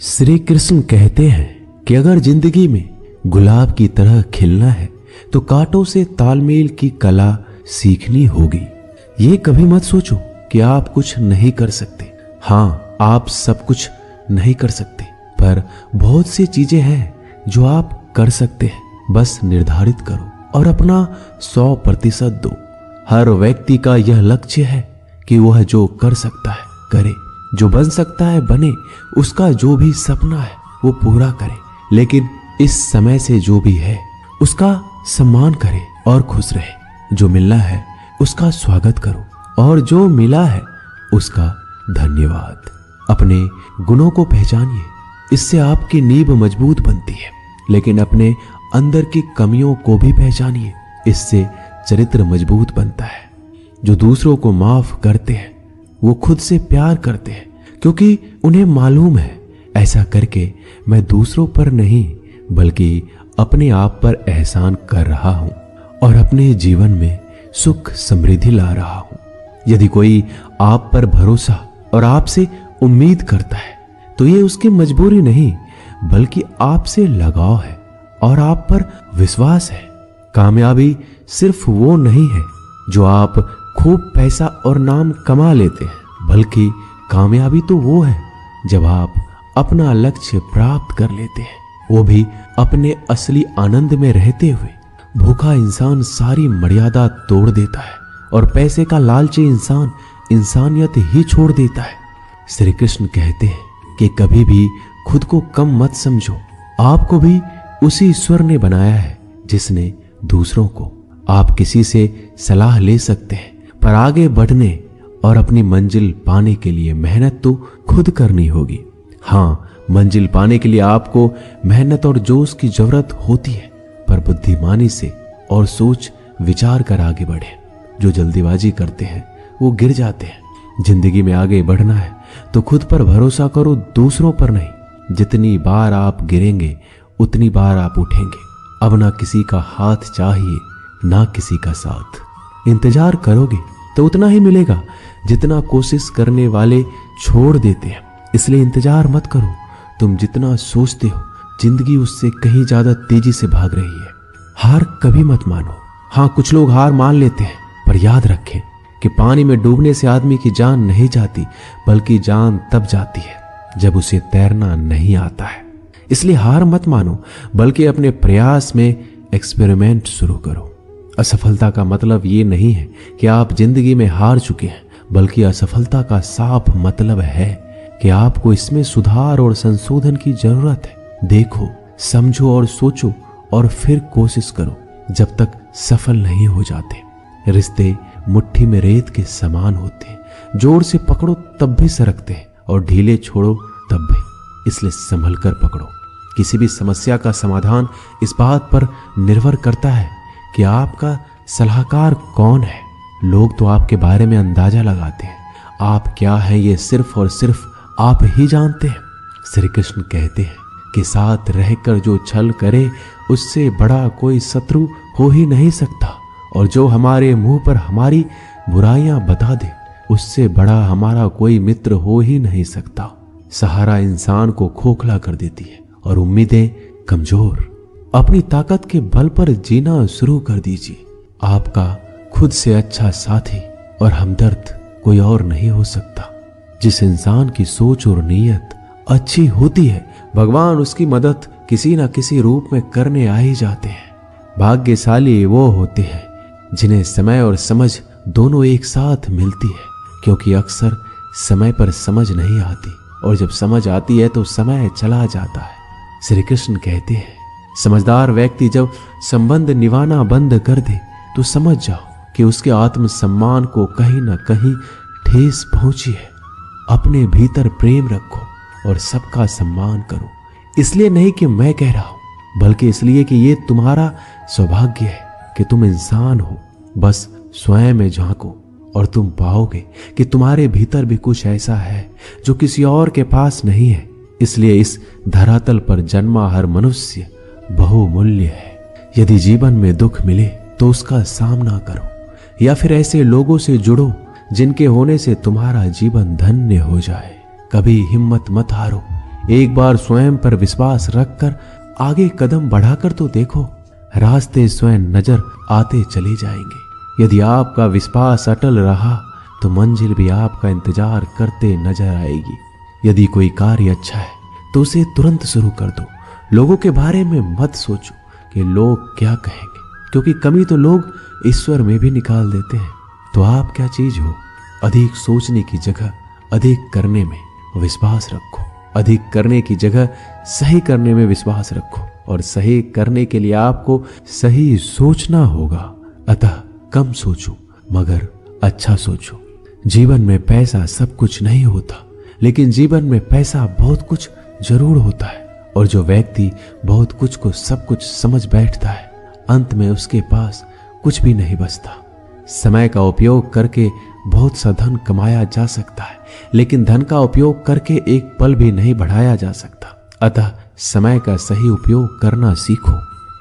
श्री कृष्ण कहते हैं कि अगर जिंदगी में गुलाब की तरह खिलना है तो कांटों से तालमेल की कला सीखनी होगी। ये कभी मत सोचो कि आप कुछ नहीं कर सकते। हाँ, आप सब कुछ नहीं कर सकते, पर बहुत सी चीजें हैं जो आप कर सकते हैं। बस निर्धारित करो और अपना 100% दो। हर व्यक्ति का यह लक्ष्य है कि वह जो कर सकता है करे, जो बन सकता है बने, उसका जो भी सपना है वो पूरा करे। लेकिन इस समय से जो भी है उसका सम्मान करे और खुश रहे। जो मिलना है उसका स्वागत करो और जो मिला है उसका धन्यवाद। अपने गुणों को पहचानिए, इससे आपकी नींव मजबूत बनती है। लेकिन अपने अंदर की कमियों को भी पहचानिए, इससे चरित्र मजबूत बनता है। जो दूसरों को माफ करते हैं वो खुद से प्यार करते हैं, क्योंकि उन्हें मालूम है ऐसा करके मैं दूसरों पर नहीं बल्कि अपने आप पर एहसान कर रहा हूं और अपने जीवन में सुख समृद्धि ला रहा हूं। यदि कोई आप पर भरोसा और आपसे उम्मीद करता है तो ये उसकी मजबूरी नहीं बल्कि आपसे लगाव है और आप पर विश्वास है। कामयाबी सिर्फ वो नहीं है जो आप खूब पैसा और नाम कमा लेते हैं, बल्कि कामयाबी तो वो है जब आप अपना लक्ष्य प्राप्त कर लेते हैं, वो भी अपने असली आनंद में रहते हुए। भूखा इंसान सारी मर्यादा तोड़ देता है और पैसे का लालची इंसान इंसानियत ही छोड़ देता है। श्री कृष्ण कहते हैं कि कभी भी खुद को कम मत समझो। आपको भी उसी ईश्वर ने बनाया है जिसने दूसरों को। आप किसी से सलाह ले सकते हैं, पर आगे बढ़ने और अपनी मंजिल पाने के लिए मेहनत तो खुद करनी होगी। हाँ, मंजिल पाने के लिए आपको मेहनत और जोश की जरूरत होती है, पर बुद्धिमानी से और सोच विचार कर आगे बढ़े। जो जल्दीबाजी करते हैं वो गिर जाते हैं। जिंदगी में आगे बढ़ना है तो खुद पर भरोसा करो, दूसरों पर नहीं। जितनी बार आप गिरेंगे उतनी बार आप उठेंगे। अब ना किसी का हाथ चाहिए ना किसी का साथ। इंतजार करोगे तो उतना ही मिलेगा जितना कोशिश करने वाले छोड़ देते हैं। इसलिए इंतजार मत करो। तुम जितना सोचते हो जिंदगी उससे कहीं ज्यादा तेजी से भाग रही है। हार कभी मत मानो। हाँ, कुछ लोग हार मान लेते हैं, पर याद रखें कि पानी में डूबने से आदमी की जान नहीं जाती, बल्कि जान तब जाती है जब उसे तैरना नहीं आता है। इसलिए हार मत मानो, बल्कि अपने प्रयास में एक्सपेरिमेंट शुरू करो। असफलता का मतलब ये नहीं है कि आप जिंदगी में हार चुके हैं, बल्कि असफलता का साफ मतलब है कि आपको इसमें सुधार और संशोधन की जरूरत है। देखो, समझो और सोचो और फिर कोशिश करो जब तक सफल नहीं हो जाते। रिश्ते मुट्ठी में रेत के समान होते हैं। जोर से पकड़ो तब भी सरकते हैं और ढीले छोड़ो तब भी। इसलिए संभल कर पकड़ो। किसी भी समस्या का समाधान इस बात पर निर्भर करता है कि आपका सलाहकार कौन है। लोग तो आपके बारे में अंदाजा लगाते हैं, आप क्या है ये सिर्फ और सिर्फ आप ही जानते हैं। श्री कृष्ण कहते हैं कि साथ रहकर जो छल करे उससे बड़ा कोई शत्रु हो ही नहीं सकता, और जो हमारे मुंह पर हमारी बुराइयां बता दे उससे बड़ा हमारा कोई मित्र हो ही नहीं सकता। सहारा इंसान को खोखला कर देती है और उम्मीदें कमजोर। अपनी ताकत के बल पर जीना शुरू कर दीजिए। आपका खुद से अच्छा साथी और हमदर्द कोई और नहीं हो सकता। जिस इंसान की सोच और नीयत अच्छी होती है, भगवान उसकी मदद किसी न किसी रूप में करने आ ही जाते हैं। भाग्यशाली वो होते हैं जिन्हें समय और समझ दोनों एक साथ मिलती है, क्योंकि अक्सर समय पर समझ नहीं आती और जब समझ आती है तो समय चला जाता है। श्री कृष्ण कहते हैं, समझदार व्यक्ति जब संबंध निभाना बंद कर दे तो समझ जाओ कि उसके आत्मसम्मान को कहीं ना कहीं ठेस पहुंची है। अपने भीतर प्रेम रखो और सबका सम्मान करो। इसलिए नहीं कि मैं कह रहा हूं, बल्कि इसलिए कि ये तुम्हारा सौभाग्य है कि तुम इंसान हो। बस स्वयं में झांको और तुम पाओगे कि तुम्हारे भीतर भी कुछ ऐसा है जो किसी और के पास नहीं है। इसलिए इस धरातल पर जन्मा हर मनुष्य बहुमूल्य है। यदि जीवन में दुख मिले तो उसका सामना करो, या फिर ऐसे लोगों से जुड़ो जिनके होने से तुम्हारा जीवन धन्य हो जाए। कभी हिम्मत मत हारो, एक बार स्वयं पर विश्वास रखकर आगे कदम बढ़ाकर तो देखो, रास्ते स्वयं नजर आते चले जाएंगे। यदि आपका विश्वास अटल रहा तो मंजिल भी आपका इंतजार करते नजर आएगी। यदि कोई कार्य अच्छा है तो उसे तुरंत शुरू कर दो। लोगों के बारे में मत सोचो कि लोग क्या कहेंगे, क्योंकि कमी तो लोग ईश्वर में भी निकाल देते हैं। तो आप क्या चीज हो? अधिक सोचने की जगह अधिक करने में विश्वास रखो। अधिक करने की जगह सही करने में विश्वास रखो, और सही करने के लिए आपको सही सोचना होगा। अतः कम सोचो मगर अच्छा सोचो। जीवन में पैसा सब कुछ नहीं होता, लेकिन जीवन में पैसा बहुत कुछ जरूर होता है। और जो व्यक्ति बहुत कुछ को सब कुछ समझ बैठता है, अंत में उसके पास कुछ भी नहीं बचता। समय का उपयोग करके बहुत सा धन कमाया जा सकता है, लेकिन धन का उपयोग करके एक पल भी नहीं बढ़ाया जा सकता। अतः समय का सही उपयोग करना सीखो।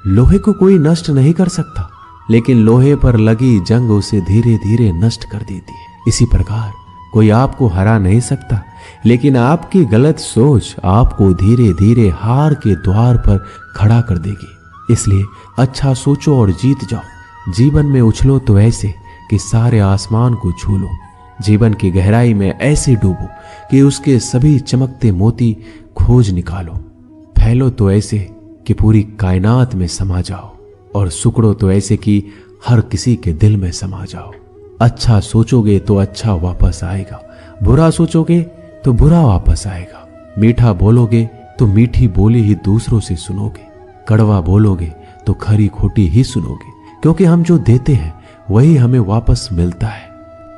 लोहे को कोई नष्ट नहीं कर सकता, लेकिन लोहे पर लगी जंग उसे धीरे धीरे नष्ट कर देती है। इसी प्रकार कोई आपको हरा नहीं सकता, लेकिन आपकी गलत सोच आपको धीरे धीरे हार के द्वार पर खड़ा कर देगी। इसलिए अच्छा सोचो और जीत जाओ। जीवन में उछलो तो ऐसे कि सारे आसमान को छू लो। जीवन की गहराई में ऐसे डूबो कि उसके सभी चमकते मोती खोज निकालो। फैलो तो ऐसे कि पूरी कायनात में समा जाओ, और सुकड़ो तो ऐसे कि हर किसी के दिल में समा जाओ। अच्छा सोचोगे तो अच्छा वापस आएगा, बुरा सोचोगे तो बुरा वापस आएगा। मीठा बोलोगे तो मीठी बोली ही दूसरों से सुनोगे, कड़वा बोलोगे तो खरी खोटी ही सुनोगे, क्योंकि हम जो देते हैं वही हमें वापस मिलता है।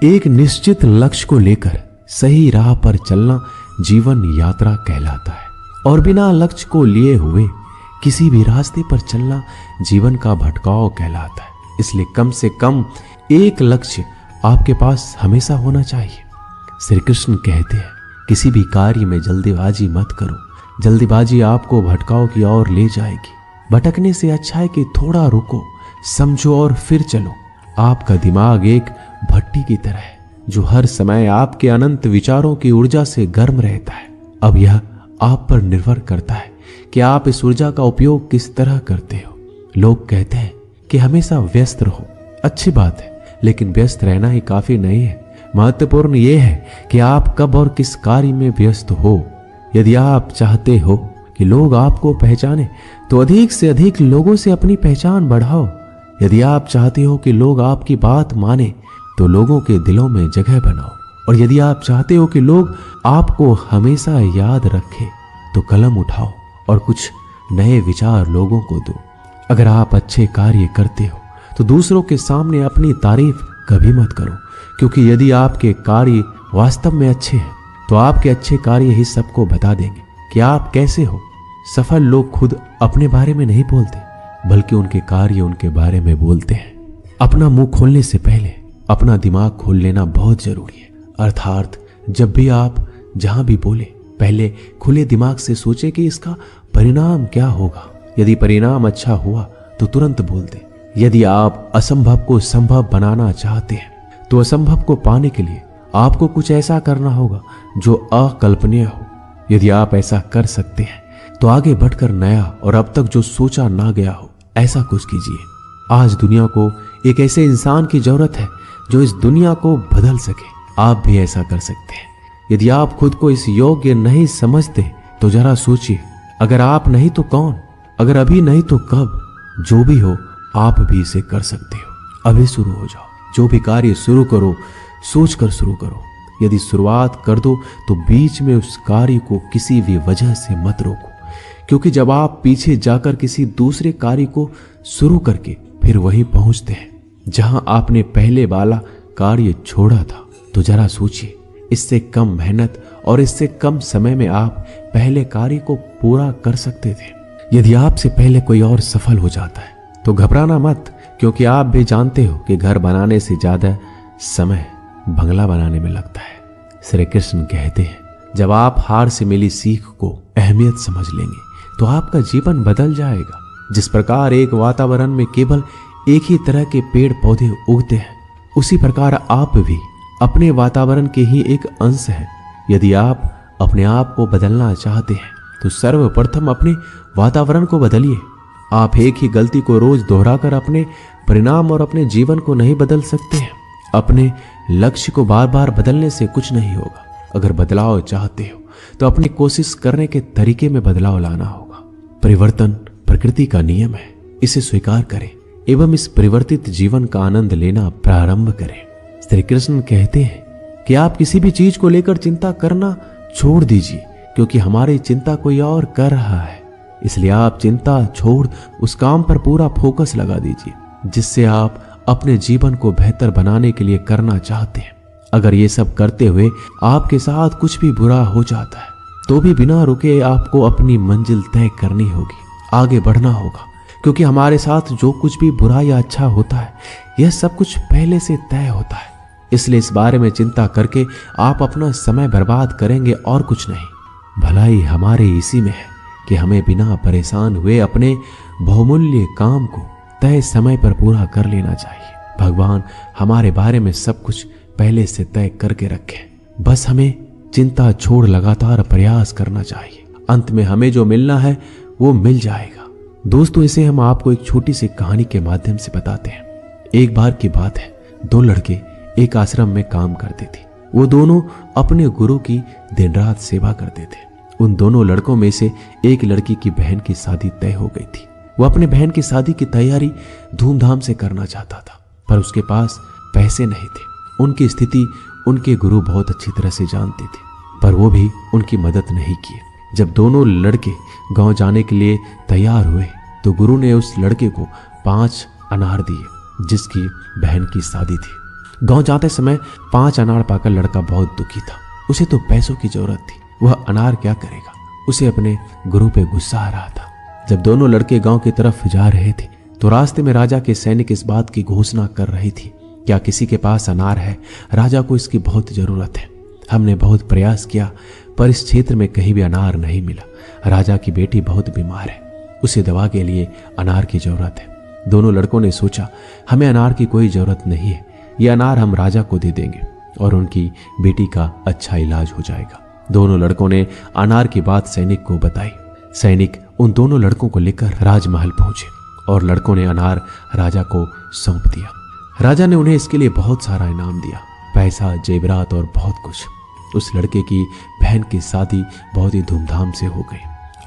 एक निश्चित लक्ष्य को लेकर सही राह पर चलना जीवन यात्रा कहलाता है, और बिना लक्ष्य को लिए हुए किसी भी रास्ते पर चलना जीवन का भटकाव कहलाता है। इसलिए कम से कम एक लक्ष्य आपके पास हमेशा होना चाहिए। श्री कृष्ण कहते हैं, किसी भी कार्य में जल्दीबाजी मत करो। जल्दीबाजी आपको भटकाव की ओर ले जाएगी। भटकने से अच्छा है कि थोड़ा रुको, समझो और फिर चलो। आपका दिमाग एक भट्टी की तरह है जो हर समय आपके अनंत विचारों की ऊर्जा से गर्म रहता है। अब यह आप पर निर्भर करता है कि आप इस ऊर्जा का उपयोग किस तरह करते हो। लोग कहते हैं कि हमेशा व्यस्त रहो। अच्छी बात है, लेकिन व्यस्त रहना ही काफी नहीं है। महत्वपूर्ण यह है कि आप कब और किस कार्य में व्यस्त हो। यदि आप चाहते हो कि लोग आपको पहचाने तो अधिक से अधिक लोगों से अपनी पहचान बढ़ाओ। यदि आप चाहते हो कि लोग आपकी बात माने तो लोगों के दिलों में जगह बनाओ। और यदि आप चाहते हो कि लोग आपको हमेशा याद रखें तो कलम उठाओ और कुछ नए विचार लोगों को दो। अगर आप अच्छे कार्य करते हो तो दूसरों के सामने अपनी तारीफ कभी मत करो, क्योंकि यदि आपके कार्य वास्तव में अच्छे हैं तो आपके अच्छे कार्य ही सबको बता देंगे कि आप कैसे हो। सफल लोग खुद अपने बारे में नहीं बोलते, बल्कि उनके कार्य उनके बारे में बोलते हैं। अपना मुंह खोलने से पहले अपना दिमाग खोल लेना बहुत जरूरी है। अर्थात जब भी आप जहां भी बोले, पहले खुले दिमाग से सोचे कि इसका परिणाम क्या होगा। यदि परिणाम अच्छा हुआ तो तुरंत बोल दें। यदि आप असंभव को संभव बनाना चाहते हैं तो असंभव को पाने के लिए आपको कुछ ऐसा करना होगा जो अकल्पनीय हो। यदि आप ऐसा कर सकते हैं तो आगे बढ़कर नया और अब तक जो सोचा ना गया हो ऐसा कुछ कीजिए। आज दुनिया को एक ऐसे इंसान की जरूरत है जो इस दुनिया को बदल सके। आप भी ऐसा कर सकते हैं। यदि आप खुद को इस योग्य नहीं समझते तो जरा सोचिए, अगर आप नहीं तो कौन, अगर अभी नहीं तो कब। जो भी हो आप भी इसे कर सकते हो। अभी शुरू हो जाओ। जो भी कार्य शुरू करो सोच कर शुरू करो। यदि शुरुआत कर दो तो बीच में उस कार्य को किसी भी वजह से मत रोको, क्योंकि जब आप पीछे जाकर किसी दूसरे कार्य को शुरू करके फिर वहीं पहुंचते हैं जहां आपने पहले वाला कार्य छोड़ा था, तो जरा सोचिए, इससे कम मेहनत और इससे कम समय में आप पहले कार्य को पूरा कर सकते थे। यदि आपसे पहले कोई और सफल हो जाता है तो घबराना मत, क्योंकि आप भी जानते हो कि घर बनाने से ज्यादा समय बंगला बनाने में लगता है। श्री कृष्ण कहते हैं, जब आप हार से मिली सीख को अहमियत समझ लेंगे तो आपका जीवन बदल जाएगा। जिस प्रकार एक वातावरण में केवल एक ही तरह के पेड़ पौधे उगते हैं, उसी प्रकार आप भी अपने वातावरण के ही एक अंश हैं। यदि आप अपने आप को बदलना चाहते हैं तो सर्वप्रथम अपने वातावरण को बदलिए। आप एक ही गलती को रोज दोहराकर अपने परिणाम और अपने जीवन को नहीं बदल सकते हैं। अपने लक्ष्य को बार बार बदलने से कुछ नहीं होगा। अगर बदलाव चाहते हो तो अपनी कोशिश करने के तरीके में बदलाव लाना होगा। परिवर्तन प्रकृति का नियम है, इसे स्वीकार करें एवं इस परिवर्तित जीवन का आनंद लेना प्रारंभ करें। श्री कृष्ण कहते हैं कि आप किसी भी चीज को लेकर चिंता करना छोड़ दीजिए, क्योंकि हमारी चिंता कोई और कर रहा है। इसलिए आप चिंता छोड़ उस काम पर पूरा फोकस लगा दीजिए जिससे आप अपने जीवन को बेहतर बनाने के लिए करना चाहते हैं। अगर ये सब करते हुए आपके साथ कुछ भी बुरा हो जाता है तो भी बिना रुके आपको अपनी मंजिल तय करनी होगी, आगे बढ़ना होगा, क्योंकि हमारे साथ जो कुछ भी बुरा या अच्छा होता है यह सब कुछ पहले से तय होता है। इसलिए इस बारे में चिंता करके आप अपना समय बर्बाद करेंगे और कुछ नहीं। भलाई हमारे इसी में है कि हमें बिना परेशान हुए अपने बहुमूल्य काम को तय समय पर पूरा कर लेना चाहिए। भगवान हमारे बारे में सब कुछ पहले से तय करके रखे, बस हमें चिंता छोड़ लगातार प्रयास करना चाहिए। अंत में हमें जो मिलना है वो मिल जाएगा। दोस्तों, इसे हम आपको एक छोटी सी कहानी के माध्यम से बताते हैं। एक बार की बात है, दो लड़के एक आश्रम में काम करते थे। वो दोनों अपने गुरु की दिन रात सेवा करते थे। उन दोनों लड़कों में से एक लड़की की बहन की शादी तय हो गई थी। वो अपने बहन की शादी की तैयारी धूमधाम से करना चाहता था, पर उसके पास पैसे नहीं थे। उनकी स्थिति उनके गुरु बहुत अच्छी तरह से जानते थे, पर वो भी उनकी मदद नहीं किए। जब दोनों लड़के गांव जाने के लिए तैयार हुए तो गुरु ने उस लड़के को 5 अनार दिए जिसकी बहन की शादी थी। गांव जाते समय 5 अनार पाकर लड़का बहुत दुखी था। उसे तो पैसों की जरूरत थी, वह अनार क्या करेगा। उसे अपने गुरु पे गुस्सा आ रहा था। जब दोनों लड़के गांव की तरफ जा रहे थे तो रास्ते में राजा के सैनिक इस बात की घोषणा कर रही थी, क्या किसी के पास अनार है? राजा को इसकी बहुत जरूरत है। हमने बहुत प्रयास किया पर इस क्षेत्र में कहीं भी अनार नहीं मिला। राजा की बेटी बहुत बीमार है, उसे दवा के लिए अनार की जरूरत है। दोनों लड़कों ने सोचा, हमें अनार की कोई जरूरत नहीं है, ये अनार हम राजा को दे देंगे और उनकी बेटी का अच्छा इलाज हो जाएगा। दोनों लड़कों ने अनार की बात सैनिक को बताई। सैनिक उन दोनों लड़कों को लेकर राजमहल पहुंचे और लड़कों ने अनार राजा को सौंप दिया। राजा ने उन्हें इसके लिए बहुत सारा इनाम दिया, पैसा, जेवरात और बहुत कुछ। उस लड़के की बहन की शादी बहुत ही धूमधाम से हो गई।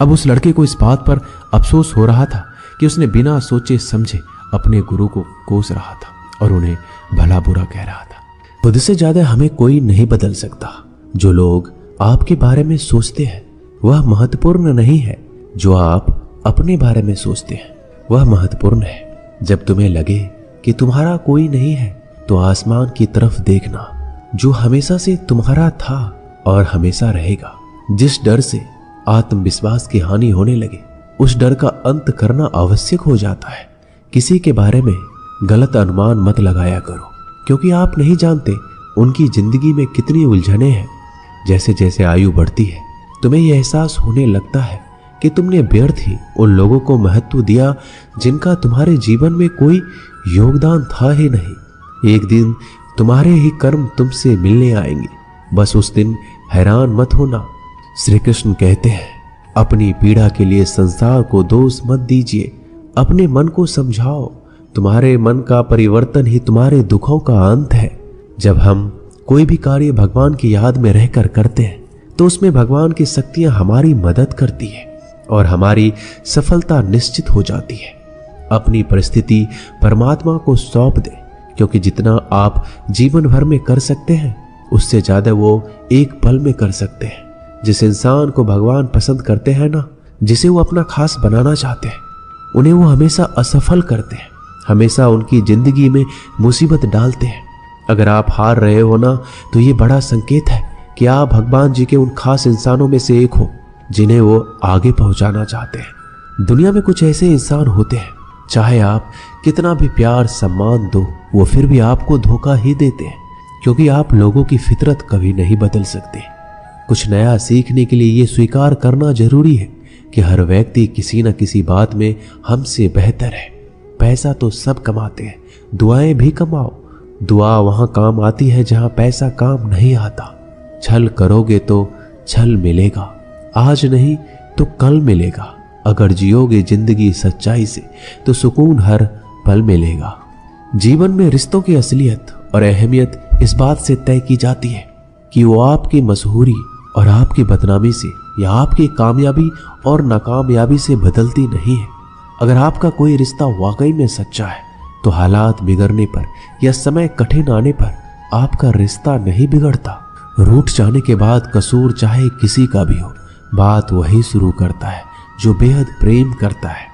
अब उस लड़के को इस बात पर अफसोस हो रहा था कि उसने बिना सोचे समझे अपने गुरु को कोस रहा था और उन्हें भला बुरा कह रहा था। खुद से ज्यादा हमें कोई नहीं बदल सकता। जो लोग आपके बारे में सोचते हैं वह महत्वपूर्ण नहीं है, जो आप अपने बारे में सोचते हैं वह महत्वपूर्ण है। जब तुम्हें लगे कि तुम्हारा कोई नहीं है तो आसमान की तरफ देखना, जो हमेशा से तुम्हारा था और हमेशा रहेगा। जिस डर से आत्मविश्वास की हानि होने लगे उस डर का अंत करना आवश्यक हो जाता है। किसी के बारे में गलत अनुमान मत लगाया करो, क्योंकि आप नहीं जानते उनकी जिंदगी में कितनी उलझनें हैं। जैसे जैसे आयु बढ़ती है तुम्हें यह एहसास होने लगता है कि तुमने व्यर्थ ही उन लोगों को महत्व दिया जिनका तुम्हारे जीवन में कोई योगदान था ही नहीं। एक दिन तुम्हारे ही कर्म तुमसे मिलने आएंगे, बस उस दिन हैरान मत होना। श्री कृष्ण कहते हैं, अपनी पीड़ा के लिए संसार को दोष मत दीजिए, अपने मन को समझाओ। तुम्हारे मन का परिवर्तन ही तुम्हारे दुखों का अंत है। जब हम कोई भी कार्य भगवान की याद में रहकर करते हैं तो उसमें भगवान की शक्तियां हमारी मदद करती है और हमारी सफलता निश्चित हो जाती है। अपनी परिस्थिति परमात्मा को सौंप दें, क्योंकि जितना आप जीवन भर में कर सकते हैं उससे ज्यादा वो एक पल में कर सकते हैं। जिस इंसान को भगवान पसंद करते हैं ना, जिसे वो अपना खास बनाना चाहते हैं, उन्हें वो हमेशा असफल करते हैं, हमेशा उनकी जिंदगी में मुसीबत डालते हैं। अगर आप हार रहे हो ना, तो ये बड़ा संकेत है कि आप भगवान जी के उन खास इंसानों में से एक हो जिन्हें वो आगे पहुंचाना चाहते हैं। दुनिया में कुछ ऐसे इंसान होते हैं, चाहे आप कितना भी प्यार सम्मान दो, वो फिर भी आपको धोखा ही देते हैं, क्योंकि आप लोगों की फितरत कभी नहीं बदल सकते। कुछ नया सीखने के लिए ये स्वीकार करना जरूरी है कि हर व्यक्ति किसी न किसी बात में हमसे बेहतर है। पैसा तो सब कमाते हैं, दुआएं भी कमाओ। दुआ वहां काम आती है जहां पैसा काम नहीं आता। छल करोगे तो छल मिलेगा, आज नहीं तो कल मिलेगा। अगर जियोगे जिंदगी सच्चाई से तो सुकून हर पल मिलेगा। जीवन में रिश्तों की असलियत और अहमियत इस बात से तय की जाती है कि वो आपकी मशहूरी और आपकी बदनामी से या आपकी कामयाबी और नाकामयाबी से बदलती नहीं है। अगर आपका कोई रिश्ता वाकई में सच्चा है तो हालात बिगड़ने पर या समय कठिन आने पर आपका रिश्ता नहीं बिगड़ता। रूठ जाने के बाद कसूर चाहे किसी का भी हो, बात वही शुरू करता है जो बेहद प्रेम करता है।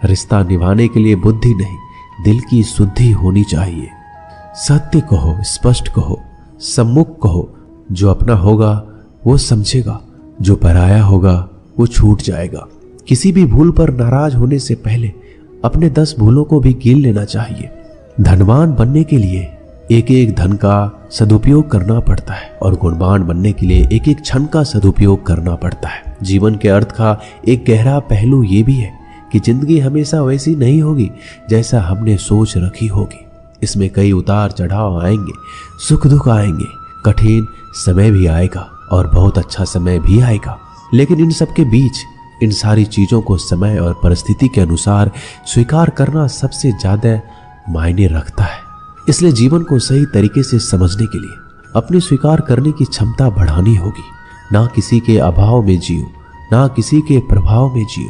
रिश्ता निभाने के लिए बुद्धि नहीं, दिल की शुद्धि होनी चाहिए। सत्य कहो, स्पष्ट कहो, सम्मुख कहो। जो अपना होगा वो समझेगा, जो पराया होगा वो छूट जाएगा। किसी भी भूल पर नाराज होने से पहले अपने 10 भूलों को भी गिन लेना चाहिए। धनवान बनने के लिए एक एक धन का सदुपयोग करना पड़ता है और गुणवान बनने के लिए एक एक क्षण का सदुपयोग करना पड़ता है। जीवन के अर्थ का एक गहरा पहलू ये भी है कि जिंदगी हमेशा वैसी नहीं होगी जैसा हमने सोच रखी होगी। इसमें कई उतार चढ़ाव आएंगे, सुख दुख आएंगे, कठिन समय भी आएगा और बहुत अच्छा समय भी आएगा। लेकिन इन सब के बीच इन सारी चीजों को समय और परिस्थिति के अनुसार स्वीकार करना सबसे ज्यादा मायने रखता है। इसलिए जीवन को सही तरीके से समझने के लिए अपनी स्वीकार करने की क्षमता बढ़ानी होगी। ना किसी के अभाव में जियो, ना किसी के प्रभाव में जियो।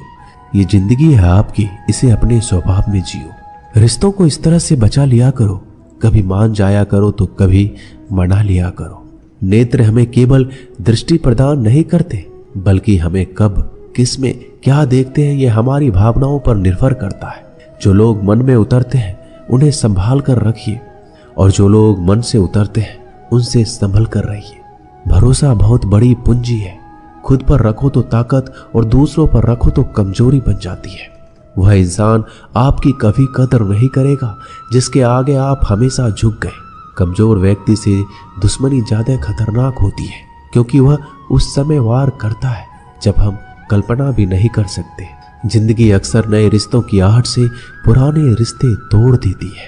ये जिंदगी है आपकी, इसे अपने स्वभाव में जियो। रिश्तों को इस तरह से बचा लिया करो, कभी मान जाया करो तो कभी मना लिया करो। नेत्र हमें केवल दृष्टि प्रदान नहीं करते, बल्कि हमें कब किस में क्या देखते हैं यह हमारी भावनाओं पर निर्भर करता है। जो लोग मन में उतरते हैं उन्हें संभाल कर रखिए और जो लोग मन से उतरते हैं उनसे संभल कर रहिए। भरोसा बहुत बड़ी पूंजी है। खुद पर रखो तो ताकत और दूसरों पर रखो तो कमजोरी बन जाती है। वह इंसान आपकी कभी कदर नहीं करेगा जिसके आगे आप हमेशा झुक गए। कमजोर व्यक्ति से दुश्मनी ज्यादा खतरनाक होती है क्योंकि वह उस समय वार करता है जब हम कल्पना भी नहीं कर सकते। जिंदगी अक्सर नए रिश्तों की आहट से पुराने रिश्ते तोड़ देती है।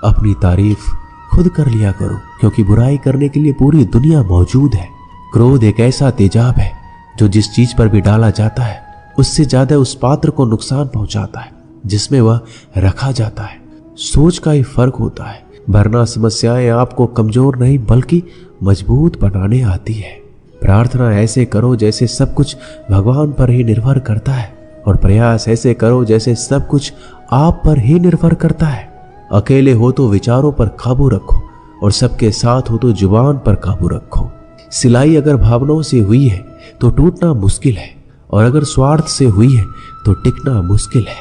अपनी तारीफ खुद कर लिया करो क्योंकि बुराई करने के लिए पूरी दुनिया मौजूद है। क्रोध एक ऐसा तेजाब है जो जिस चीज पर भी डाला जाता है उससे ज्यादा उस पात्र को नुकसान पहुंचाता है जिसमें वह रखा जाता है। सोच का ही फर्क होता है, वरना समस्याएं आपको कमजोर नहीं बल्कि मजबूत बनाने आती है। प्रार्थना ऐसे करो जैसे सब कुछ भगवान पर ही निर्भर करता है और प्रयास ऐसे करो जैसे सब कुछ आप पर ही निर्भर करता है। अकेले हो तो विचारों पर काबू रखो और सबके साथ हो तो जुबान पर काबू रखो। सिलाई अगर भावनाओं से हुई है तो टूटना मुश्किल है और अगर स्वार्थ से हुई है तो टिकना मुश्किल है।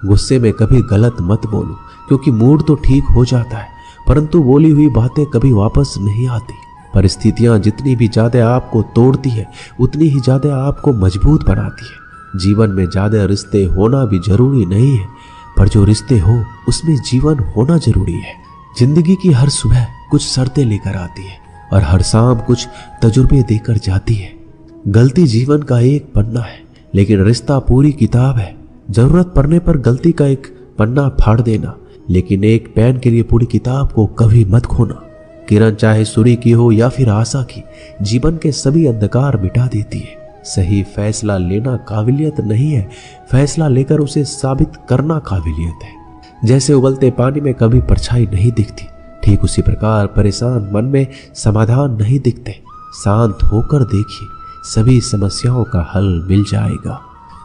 गुस्से में कभी गलत मत बोलो क्योंकि मूड तो ठीक हो जाता है परंतु बोली हुई बातें कभी वापस नहीं आती। परिस्थितियां जितनी भी ज्यादा आपको तोड़ती है उतनी ही ज्यादा आपको मजबूत बनाती है। जीवन में ज्यादा रिश्ते होना भी जरूरी नहीं है, पर जो रिश्ते हो उसमें जीवन होना जरूरी है। जिंदगी की हर सुबह कुछ शर्तें लेकर आती है और हर शाम कुछ तजुर्बे देकर जाती है। गलती जीवन का एक पन्ना है लेकिन रिश्ता पूरी किताब है। जरूरत पड़ने पर गलती का एक पन्ना फाड़ देना, लेकिन एक पेन के लिए पूरी किताब को कभी मत खोना। किरण चाहे सूर्य की हो या फिर आशा की, जीवन के सभी अंधकार मिटा देती है। सही फैसला लेना काबिलियत नहीं है, फैसला लेकर उसे साबित करना काबिलियत है। जैसे उबलते पानी में कभी परछाई नहीं दिखती, ठीक उसी प्रकार परेशान मन में समाधान नहीं दिखते। शांत होकर देखिए, सभी समस्याओं का हल मिल जाएगा।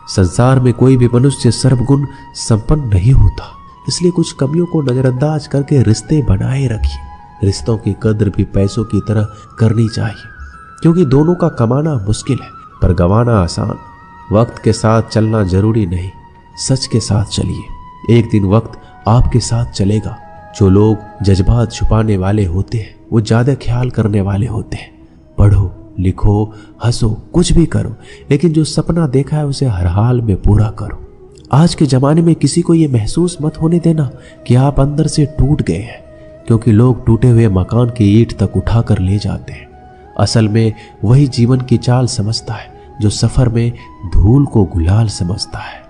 संसार में कोई भी मनुष्य सर्वगुण संपन्न नहीं होता, इसलिए कुछ कमियों को नजरअंदाज करके रिश्ते बनाए रखिए। रिश्तों की कद्र भी पैसों की तरह करनी चाहिए, क्योंकि दोनों का कमाना मुश्किल है पर गंवाना आसान। वक्त के साथ चलना जरूरी नहीं, सच के साथ चलिए। एक दिन वक्त आपके साथ चलेगा। जो लोग जज्बात छुपाने वाले होते हैं वो ज्यादा ख्याल करने वाले होते हैं। पढ़ो, लिखो, हंसो, कुछ भी करो, लेकिन जो सपना देखा है उसे हर हाल में पूरा करो। आज के जमाने में किसी को ये महसूस मत होने देना कि आप अंदर से टूट गए हैं, क्योंकि लोग टूटे हुए मकान की ईंट तक उठा कर ले जाते हैं। असल में वही जीवन की चाल समझता है जो सफर में धूल को गुलाल समझता है।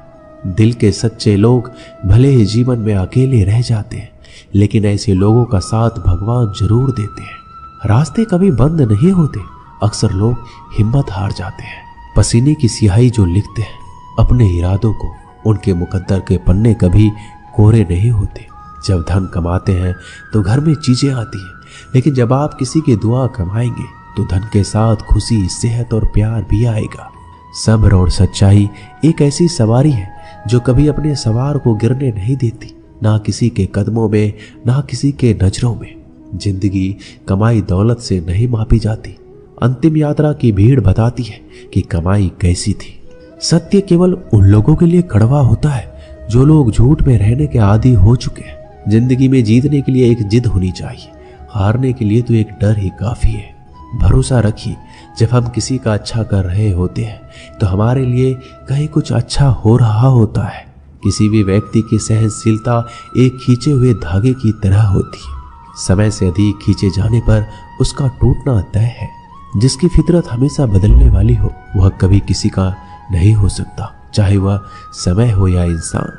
दिल के सच्चे लोग भले ही जीवन में अकेले रह जाते हैं, लेकिन ऐसे लोगों का साथ भगवान जरूर देते हैं। रास्ते कभी बंद नहीं होते, अक्सर लोग हिम्मत हार जाते हैं, पसीने की स्याही जो लिखते हैं अपने इरादों को, उनके मुकद्दर के पन्ने कभी कोरे नहीं होते। जब धन कमाते हैं तो घर में चीजें आती हैं, लेकिन जब आप किसी की दुआ कमाएंगे तो धन के साथ खुशी, सेहत और प्यार भी आएगा। सब्र और सच्चाई एक ऐसी सवारी है जो कभी अपने सवार को गिरने नहीं देती, ना किसी के कदमों में, ना किसी के नजरों में। जिंदगी कमाई दौलत से नहीं मापी जाती। अंतिम यात्रा की भीड़ बताती है कि कमाई कैसी थी। सत्य केवल उन लोगों के लिए कड़वा होता है जो लोग झूठ में रहने के आदी हो चुके हैं। जिंदगी में जीतने के लिए एक जिद होनी चाहिए, हारने के लिए तो एक डर ही काफी है। भरोसा रखिए, जब हम किसी का अच्छा कर रहे होते हैं तो हमारे लिए कहीं कुछ अच्छा हो रहा होता है। किसी भी व्यक्ति की सहनशीलता एक खींचे हुए धागे की तरह होती है। समय से अधिक खींचे जाने पर उसका टूटना तय है। जिसकी फितरत हमेशा बदलने वाली हो वह कभी किसी का नहीं हो सकता, चाहे वह समय हो या इंसान।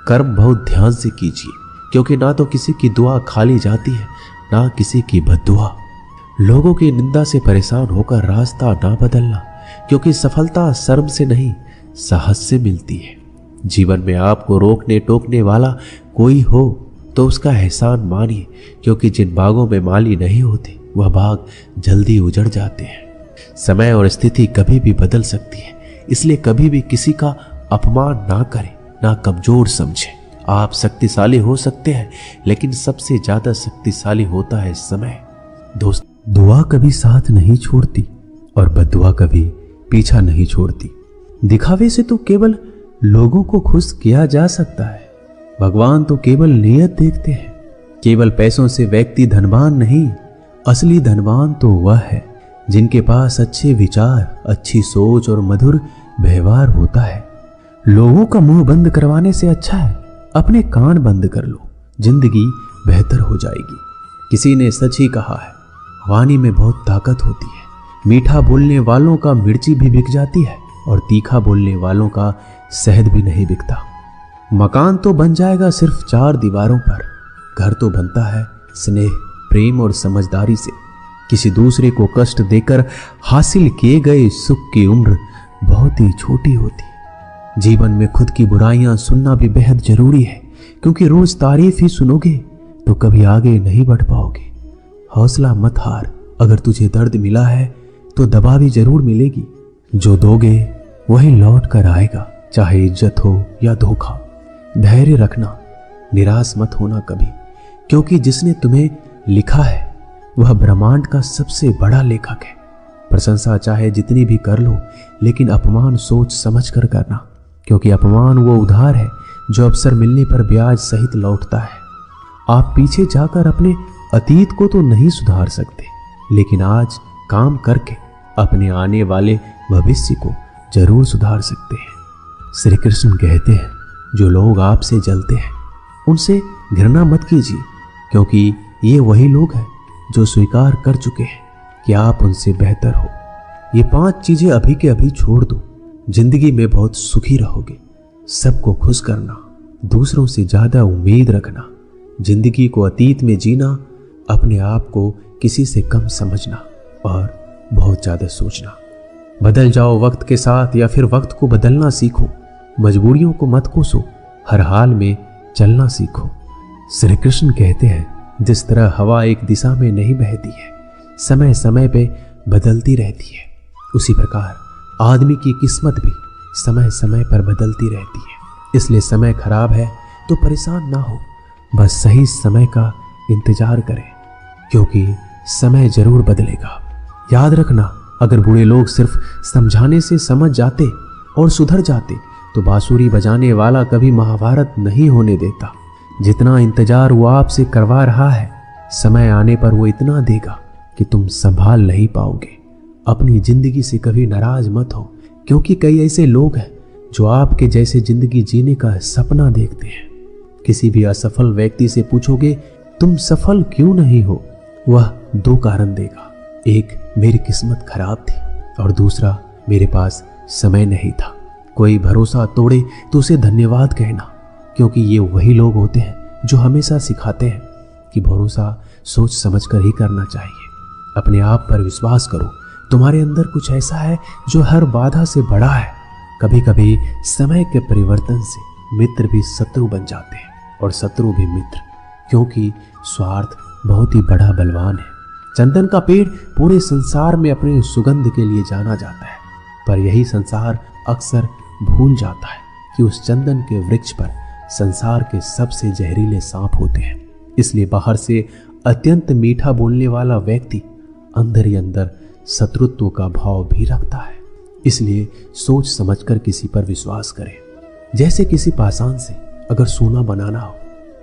कर्म बहुत ध्यान से कीजिए, क्योंकि ना तो किसी की दुआ खाली जाती है, ना किसी की बद्दुआ। लोगों की निंदा से परेशान होकर रास्ता ना बदलना, क्योंकि सफलता शर्म से नहीं साहस से मिलती है। जीवन में आपको रोकने टोकने वाला कोई हो तो उसका एहसान मानिए, क्योंकि जिन बागों में माली नहीं होते वह बाग जल्दी उजड़ जाते हैं। समय और स्थिति कभी भी बदल सकती है, इसलिए कभी भी किसी का अपमान ना करें, ना कमजोर समझें। आप शक्तिशाली हो सकते हैं, लेकिन सबसे ज्यादा शक्तिशाली होता है समय। दोस्त, दुआ कभी साथ नहीं छोड़ती और बद्दुआ कभी पीछा नहीं छोड़ती। दिखावे से तो केवल लोगों को खुश किया जा सकता है, भगवान तो केवल नियत देखते हैं। केवल पैसों से व्यक्ति धनवान नहीं, असली धनवान तो वह है जिनके पास अच्छे विचार, अच्छी सोच और मधुर व्यवहार होता है। लोगों का मुंह बंद करवाने से अच्छा है अपने कान बंद कर लो, जिंदगी बेहतर हो जाएगी। किसी ने सच ही कहा है, वाणी में बहुत ताकत होती है। मीठा बोलने वालों का मिर्ची भी बिक जाती है और तीखा बोलने वालों का शहद भी नहीं बिकता। मकान तो बन जाएगा सिर्फ 4 दीवारों पर, घर तो बनता है स्नेह, प्रेम और समझदारी से। किसी दूसरे को कष्ट देकर हासिल किए गए सुख की उम्र बहुत ही छोटी होती है। जीवन में खुद की बुराइयां सुनना भी बेहद जरूरी है, क्योंकि रोज तारीफ ही सुनोगे तो कभी आगे नहीं बढ़ पाओगे। हौसला मत हार, अगर तुझे दर्द मिला है तो दवा भी जरूर मिलेगी। जो दोगे वही लौट कर आएगा, चाहे इज्जत हो या धोखा। धैर्य रखना, निराश मत होना कभी, क्योंकि जिसने तुम्हें लिखा है वह ब्रह्मांड का सबसे बड़ा लेखक है। प्रशंसा चाहे जितनी भी कर लो, लेकिन अपमान सोच समझ कर करना, क्योंकि अपमान वो उधार है जो अवसर मिलने पर ब्याज सहित लौटता है। आप पीछे जाकर अपने अतीत को तो नहीं सुधार सकते, लेकिन आज काम करके अपने आने वाले भविष्य को जरूर सुधार सकते हैं। श्री कृष्ण कहते हैं, जो लोग आपसे जलते हैं उनसे घृणा मत कीजिए, क्योंकि ये वही लोग हैं जो स्वीकार कर चुके हैं कि आप उनसे बेहतर हो। ये 5 चीजें अभी के अभी छोड़ दो, जिंदगी में बहुत सुखी रहोगे। सबको खुश करना, दूसरों से ज्यादा उम्मीद रखना, जिंदगी को अतीत में जीना, अपने आप को किसी से कम समझना और बहुत ज्यादा सोचना। बदल जाओ वक्त के साथ या फिर वक्त को बदलना सीखो। मजबूरियों को मत कोसो, हर हाल में चलना सीखो। श्री कृष्ण कहते हैं, जिस तरह हवा एक दिशा में नहीं बहती है, समय समय पे बदलती रहती है, उसी प्रकार आदमी की किस्मत भी समय समय पर बदलती रहती है। इसलिए समय खराब है तो परेशान ना हो, बस सही समय का इंतजार करें, क्योंकि समय जरूर बदलेगा। याद रखना, अगर बुरे लोग सिर्फ समझाने से समझ जाते और सुधर जाते तो बांसुरी बजाने वाला कभी महाभारत नहीं होने देता। जितना इंतजार वो आपसे करवा रहा है, समय आने पर वो इतना देगा कि तुम संभाल नहीं पाओगे। अपनी जिंदगी से कभी नाराज मत हो, क्योंकि कई ऐसे लोग हैं जो आपके जैसे जिंदगी जीने का सपना देखते हैं। किसी भी असफल व्यक्ति से पूछोगे तुम सफल क्यों नहीं हो, वह 2 कारण देगा। एक, मेरी किस्मत खराब थी, और दूसरा, मेरे पास समय नहीं था। कोई भरोसा तोड़े तो उसे धन्यवाद कहना, क्योंकि ये वही लोग होते हैं जो हमेशा सिखाते हैं कि भरोसा सोच समझ कर ही करना चाहिए। अपने आप पर विश्वास करो, तुम्हारे अंदर कुछ ऐसा है जो हर बाधा से बड़ा है। कभी कभी समय के परिवर्तन से मित्र भी शत्रु बन जाते हैं और शत्रु भी मित्र, क्योंकि स्वार्थ बहुत ही बड़ा बलवान है। चंदन का पेड़ पूरे संसार में अपने सुगंध के लिए जाना जाता है, पर यही संसार अक्सर भूल जाता है कि उस चंदन के वृक्ष पर संसार के सबसे जहरीले सांप होते हैं। इसलिए बाहर से अत्यंत मीठा बोलने वाला व्यक्ति अंदर ही अंदर शत्रुत्व का भाव भी रखता है। इसलिए सोच समझकर किसी पर विश्वास करें। जैसे किसी पाषाण से अगर सोना बनाना हो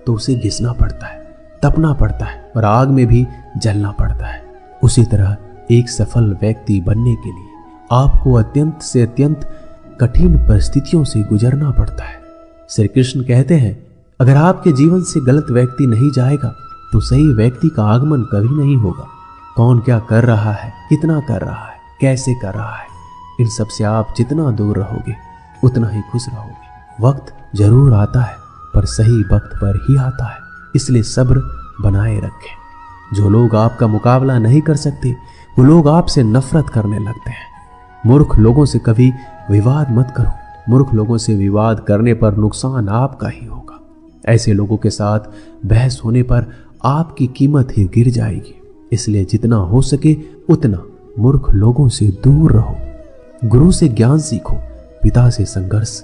तो उसे घिसना पड़ता है, तपना पड़ता है और आग में भी जलना पड़ता है। उसी तरह एक सफल व्यक्ति बनने के लिए आपको अत्यंत से अत्यंत कठिन परिस्थितियों से गुजरना पड़ता है। श्री कृष्ण कहते हैं, अगर आपके जीवन से गलत व्यक्ति नहीं जाएगा तो सही व्यक्ति का आगमन कभी नहीं होगा। कौन क्या कर रहा है, कितना कर रहा है, कैसे कर रहा है, इन सब से आप जितना दूर रहोगे उतना ही खुश रहोगे। वक्त जरूर आता है पर सही वक्त पर ही आता है, इसलिए सब्र बनाए रखें। जो लोग आपका मुकाबला नहीं कर सकते वो लोग आपसे नफरत करने लगते हैं। मूर्ख लोगों से कभी विवाद मत करो। मूर्ख लोगों से विवाद करने पर नुकसान आपका ही होगा। ऐसे लोगों के साथ बहस होने पर आपकी कीमत ही गिर जाएगी। इसलिए जितना हो सके उतना मूर्ख लोगों से दूर रहो। गुरु से ज्ञान सीखो, पिता से संघर्ष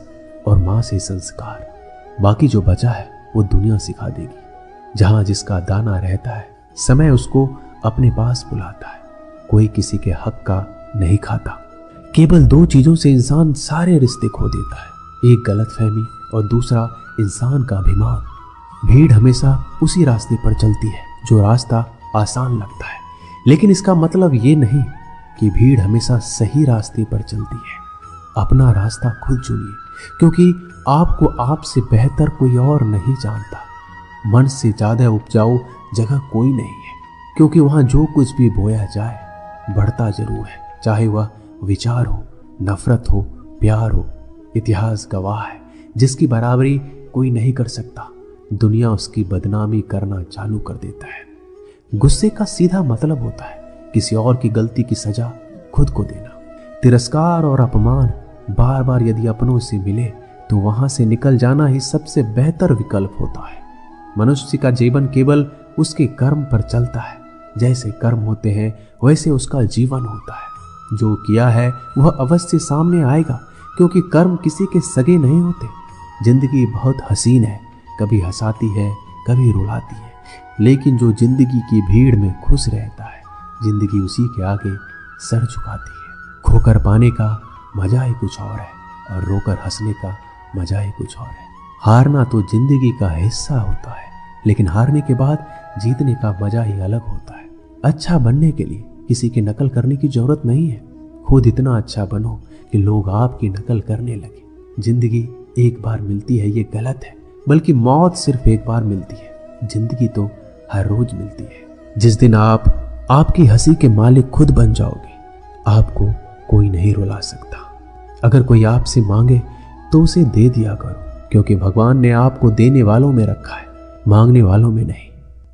और माँ से संस्कार। बाकी जो बचा है वो दुनिया सिखा देगी। जहां जिसका दाना रहता है समय उसको अपने पास बुलाता है। कोई किसी के हक का नहीं खाता। केवल दो चीजों से इंसान सारे रिश्ते खो देता है, एक गलतफहमी और दूसरा इंसान का अभिमान। भीड़ हमेशा उसी रास्ते पर चलती है जो रास्ता आसान लगता है, लेकिन इसका मतलब ये नहीं कि भीड़ हमेशा सही रास्ते पर चलती है। अपना रास्ता खुद चुनिए, क्योंकि आपको आपसे बेहतर कोई और नहीं जानता। मन से ज्यादा उपजाऊ जगह कोई नहीं है, क्योंकि वहां जो कुछ भी बोया जाए बढ़ता जरूर है, चाहे वह विचार हो, नफरत हो, प्यार हो। इतिहास गवाह है, जिसकी बराबरी कोई नहीं कर सकता, दुनिया उसकी बदनामी करना चालू कर देता है। गुस्से का सीधा मतलब होता है किसी और की गलती की सजा खुद को देना। तिरस्कार और अपमान बार बार यदि अपनों से मिले तो वहां से निकल जाना ही सबसे बेहतर विकल्प होता है। मनुष्य का जीवन केवल उसके कर्म पर चलता है। जैसे कर्म होते हैं वैसे उसका जीवन होता है। जो किया है वह अवश्य सामने आएगा, क्योंकि कर्म किसी के सगे नहीं होते। जिंदगी बहुत हसीन है, कभी हंसाती है, कभी रुलाती है, लेकिन जो जिंदगी की भीड़ में खुश रहता है जिंदगी उसी के आगे सर झुकाती है। खोकर पाने का मजा ही कुछ और है और रोकर हंसने का मजा ही कुछ और है। हारना तो जिंदगी का हिस्सा होता है, लेकिन हारने के बाद जीतने का मजा ही अलग होता है। अच्छा बनने के लिए किसी की नकल करने की जरूरत नहीं है। खुद इतना अच्छा बनो कि लोग आपकी नकल करने लगे। जिंदगी एक बार मिलती है ये गलत है, बल्कि मौत सिर्फ एक बार मिलती है। जिंदगी तो हर रोज मिलती है। जिस दिन आप आपकी हंसी के मालिक खुद बन जाओगे, आपको कोई नहीं रुला सकता। अगर कोई आपसे मांगे तो उसे दे दिया करो, क्योंकि भगवान ने आपको देने वालों में रखा है, मांगने वालों में नहीं।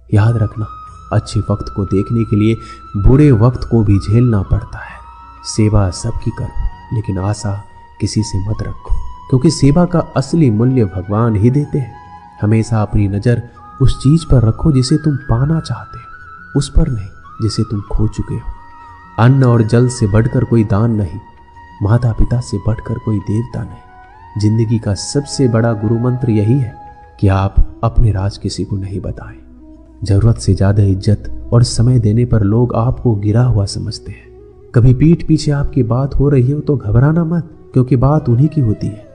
याद रखना, अच्छे वक्त को देखने के लिए बुरे वक्त को भी झेलना पड़ता है। सेवा सबकी करो, लेकिन आशा किसी से मत रखो, क्योंकि सेवा का असली मूल्य भगवान ही देते हैं। हमेशा अपनी नजर उस चीज पर रखो जिसे तुम पाना चाहते हो, उस पर नहीं जिसे तुम खो चुके हो। अन्न और जल से बढ़कर कोई दान नहीं, माता पिता से बढ़कर कोई देवता नहीं। जिंदगी का सबसे बड़ा गुरु मंत्र यही है कि आप अपने राज किसी को नहीं बताएं। जरूरत से ज्यादा इज्जत और समय देने पर लोग आपको गिरा हुआ समझते हैं। कभी पीठ पीछे आपकी बात हो रही हो तो घबराना मत, क्योंकि बात उन्हीं की होती है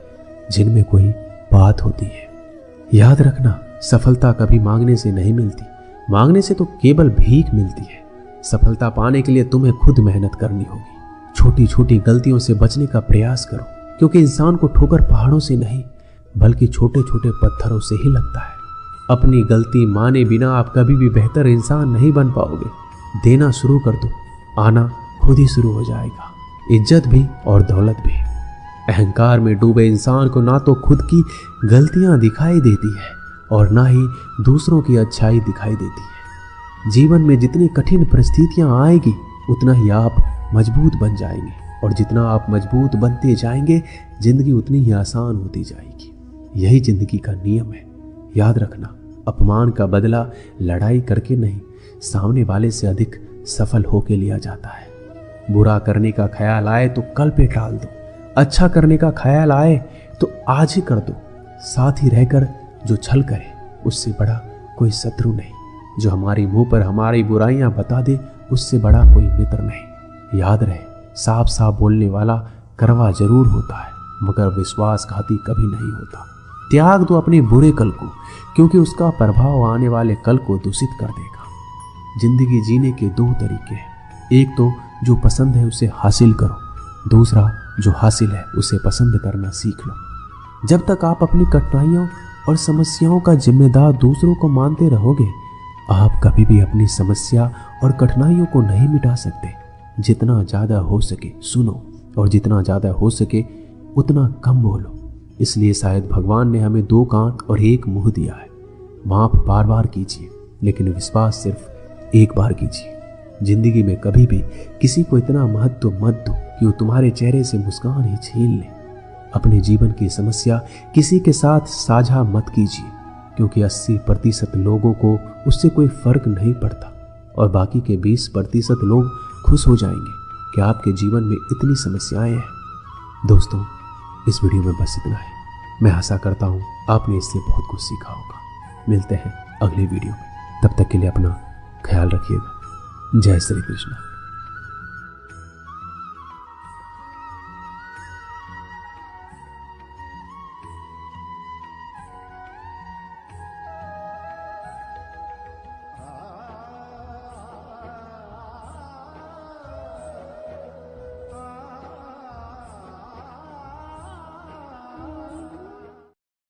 जिनमें कोई बात होती है। याद रखना, सफलता कभी मांगने से नहीं मिलती, मांगने से तो केवल भीख मिलती है। सफलता पाने के लिए तुम्हें खुद मेहनत करनी होगी। छोटी छोटी गलतियों से बचने का प्रयास करो, क्योंकि इंसान को ठोकर पहाड़ों से नहीं बल्कि छोटे छोटे पत्थरों से ही लगता है। अपनी गलती माने बिना आप कभी भी बेहतर इंसान नहीं बन पाओगे। देना शुरू कर दो, आना खुद ही शुरू हो जाएगा, इज्जत भी और दौलत भी। अहंकार में डूबे इंसान को ना तो खुद की गलतियां दिखाई देती है और ना ही दूसरों की अच्छाई दिखाई देती है। जीवन में जितनी कठिन परिस्थितियां आएगी उतना ही आप मजबूत बन जाएंगे, और जितना आप मजबूत बनते जाएंगे जिंदगी उतनी ही आसान होती जाएगी। यही जिंदगी का नियम है। याद रखना, अपमान का बदला लड़ाई करके नहीं, सामने वाले से अधिक सफल होके लिया जाता है। बुरा करने का ख्याल आए तो कल पे टाल दो, अच्छा करने का ख्याल आए तो आज ही कर दो। साथ ही रहकर जो छल करे उससे बड़ा कोई शत्रु नहीं। जो हमारे मुंह पर हमारी बुराइयां बता दे उससे बड़ा कोई मित्र नहीं। याद रहे, साफ साफ बोलने वाला कड़वा जरूर होता है मगर विश्वासघाती कभी नहीं होता। त्याग दो अपने बुरे कल को, क्योंकि उसका प्रभाव आने वाले कल को दूषित कर देगा। जिंदगी जीने के दो तरीके हैं, एक तो जो पसंद है उसे हासिल करो, दूसरा जो हासिल है उसे पसंद करना सीख लो। जब तक आप अपनी कठिनाइयों और समस्याओं का जिम्मेदार दूसरों को मानते रहोगे, आप कभी भी अपनी समस्या और कठिनाइयों को नहीं मिटा सकते। जितना ज़्यादा हो सके सुनो, और जितना ज़्यादा हो सके उतना कम बोलो। इसलिए शायद भगवान ने हमें दो कान और एक मुंह दिया है। माफ बार बार कीजिए, लेकिन विश्वास सिर्फ एक बार कीजिए। जिंदगी में कभी भी किसी को इतना महत्व मत दो कि वो तुम्हारे चेहरे से मुस्कान ही छीन ले। अपने जीवन की समस्या किसी के साथ साझा मत कीजिए, क्योंकि 80% लोगों को उससे कोई फर्क नहीं पड़ता और बाकी के 20% लोग खुश हो जाएंगे कि आपके जीवन में इतनी समस्याएं हैं। दोस्तों, इस वीडियो में बस इतना है। मैं आशा करता हूँ आपने इससे बहुत कुछ सीखा होगा। मिलते हैं अगले वीडियो में, तब तक के लिए अपना ख्याल रखिएगा। जय श्री कृष्ण।